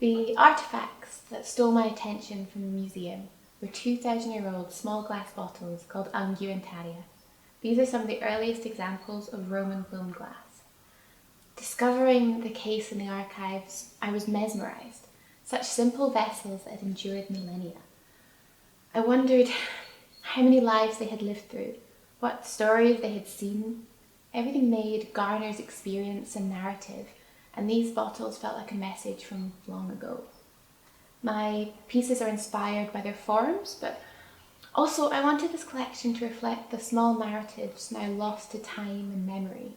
The artefacts that stole my attention from the museum were 2,000-year-old small glass bottles called Untitled. These are some of the earliest examples of Roman blown glass. Discovering the case in the archives, I was mesmerised. Such simple vessels that had endured millennia. I wondered how many lives they had lived through, what stories they had seen. Everything made garners experience and narrative, and these bottles felt like a message from long ago. My pieces are inspired by their forms, but also I wanted this collection to reflect the small narratives now lost to time and memory.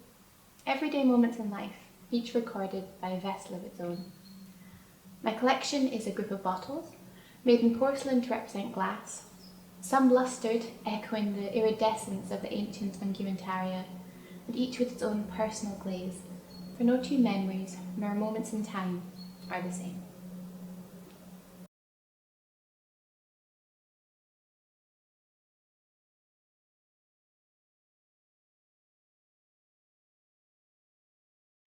Everyday moments in life, each recorded by a vessel of its own. My collection is a group of bottles, made in porcelain to represent glass, some lustered, echoing the iridescence of the ancient Unguimentaria, and each with its own personal glaze, for no two memories nor moments in time are the same.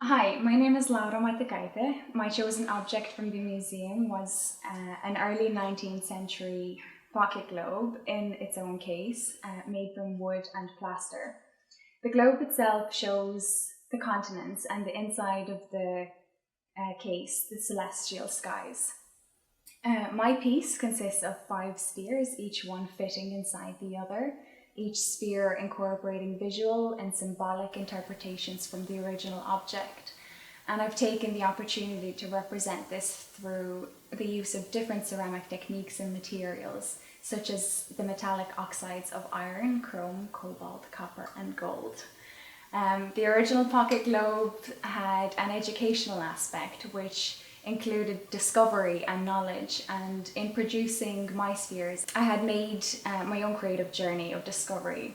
Hi, my name is Matikaite. My chosen object from the museum was an early 19th century pocket globe in its own case, made from wood and plaster. The globe itself shows the continents and the inside of the case, the celestial skies. My piece consists of 5 spheres, each one fitting inside the other, each sphere incorporating visual and symbolic interpretations from the original object. And I've taken the opportunity to represent this through the use of different ceramic techniques and materials, such as the metallic oxides of iron, chrome, cobalt, copper, and gold. The original pocket globe had an educational aspect, which included discovery and knowledge, and in producing my spheres, I had made my own creative journey of discovery.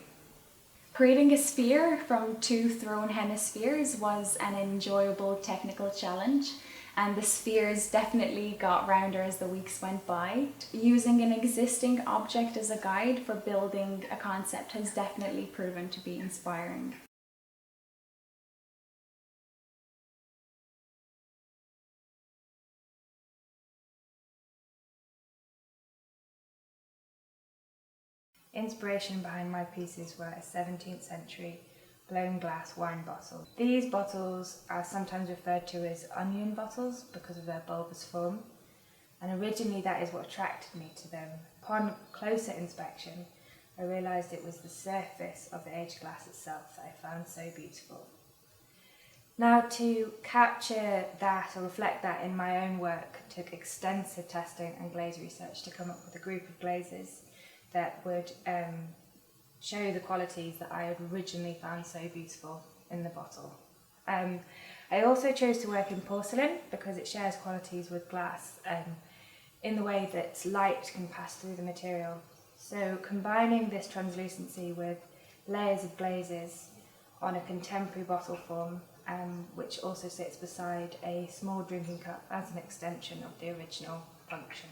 Creating a sphere from 2 thrown hemispheres was an enjoyable technical challenge, and the spheres definitely got rounder as the weeks went by. Using an existing object as a guide for building a concept has definitely proven to be inspiring. Inspiration behind my pieces were a 17th century blown glass wine bottle. These bottles are sometimes referred to as onion bottles because of their bulbous form, and originally that is what attracted me to them. Upon closer inspection, I realised it was the surface of the aged glass itself that I found so beautiful. Now, to capture that or reflect that in my own work took extensive testing and glaze research to come up with a group of glazes that would show the qualities that I had originally found so beautiful in the bottle. I also chose to work in porcelain because it shares qualities with glass in the way that light can pass through the material. So combining this translucency with layers of glazes on a contemporary bottle form, which also sits beside a small drinking cup as an extension of the original function.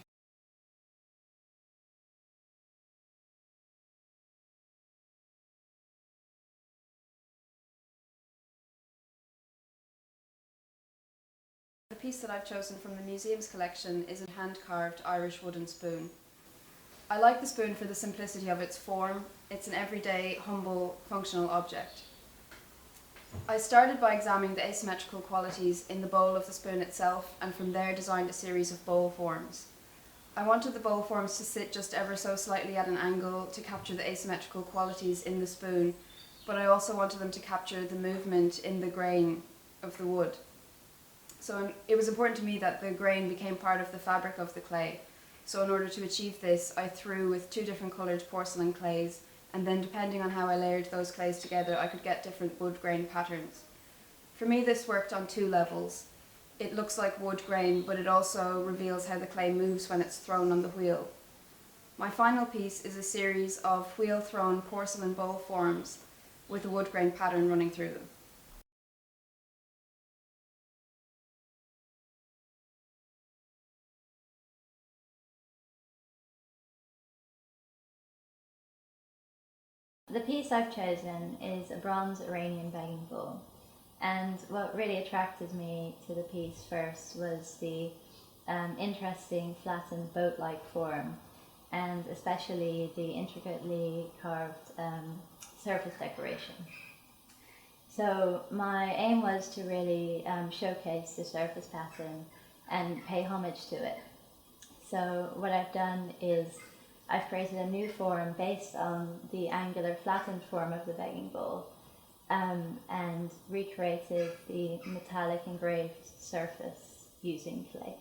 The piece that I've chosen from the museum's collection is a hand-carved Irish wooden spoon. I like the spoon for the simplicity of its form. It's an everyday, humble, functional object. I started by examining the asymmetrical qualities in the bowl of the spoon itself, and from there designed a series of bowl forms. I wanted the bowl forms to sit just ever so slightly at an angle to capture the asymmetrical qualities in the spoon, but I also wanted them to capture the movement in the grain of the wood. So it was important to me that the grain became part of the fabric of the clay. So in order to achieve this, I threw with 2 different coloured porcelain clays, and then depending on how I layered those clays together, I could get different wood grain patterns. For me, this worked on 2 levels. It looks like wood grain, but it also reveals how the clay moves when it's thrown on the wheel. My final piece is a series of wheel-thrown porcelain bowl forms with a wood grain pattern running through them. The piece I've chosen is a bronze Iranian begging bowl, and what really attracted me to the piece first was the interesting flattened boat-like form, and especially the intricately carved surface decoration. So my aim was to really showcase the surface pattern and pay homage to it. So what I've done is I've created a new form based on the angular flattened form of the begging bowl, and recreated the metallic engraved surface using clay.